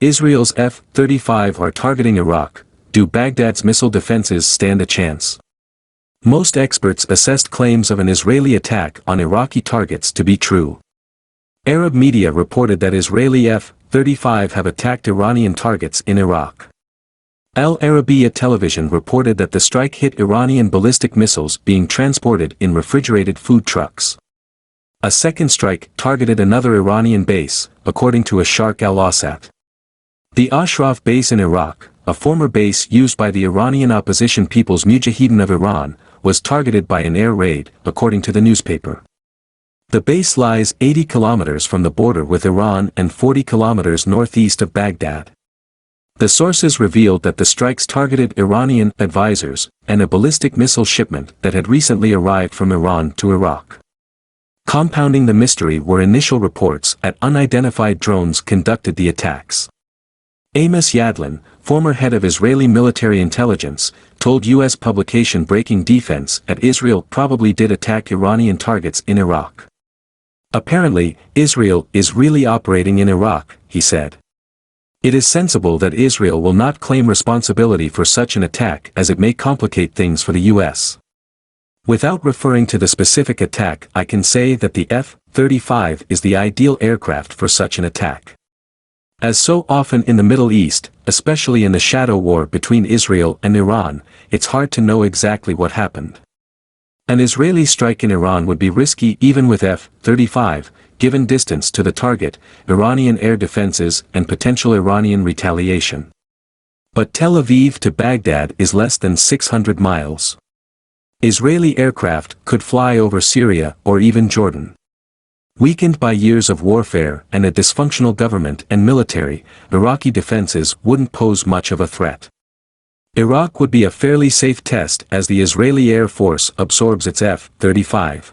Israel's F-35 are targeting Iraq. Do Baghdad's missile defenses stand a chance? Most experts assessed claims of an Israeli attack on Iraqi targets to be true. Arab media reported that Israeli F-35 have attacked Iranian targets in Iraq. Al Arabiya television reported that the strike hit Iranian ballistic missiles being transported in refrigerated food trucks. A second strike targeted another Iranian base, according to Asharq al-Awsat. The Ashraf base in Iraq, a former base used by the Iranian opposition People's Mujahideen of Iran, was targeted by an air raid, according to the newspaper. The base lies 80 kilometers from the border with Iran and 40 kilometers northeast of Baghdad. The sources revealed that the strikes targeted Iranian advisors and a ballistic missile shipment that had recently arrived from Iran to Iraq. Compounding the mystery were initial reports that unidentified drones conducted the attacks. Amos Yadlin, former head of Israeli military intelligence, told U.S. publication Breaking Defense that Israel probably did attack Iranian targets in Iraq. Apparently, Israel is really operating in Iraq, he said. It is sensible that Israel will not claim responsibility for such an attack as it may complicate things for the U.S. Without referring to the specific attack, I can say that the F-35 is the ideal aircraft for such an attack. As so often in the Middle East, especially in the shadow war between Israel and Iran, it's hard to know exactly what happened. An Israeli strike in Iran would be risky even with F-35, given distance to the target, Iranian air defenses and potential Iranian retaliation. But Tel Aviv to Baghdad is less than 600 miles. Israeli aircraft could fly over Syria or even Jordan. Weakened by years of warfare and a dysfunctional government and military, Iraqi defenses wouldn't pose much of a threat. Iraq would be a fairly safe test as the Israeli Air Force absorbs its F-35.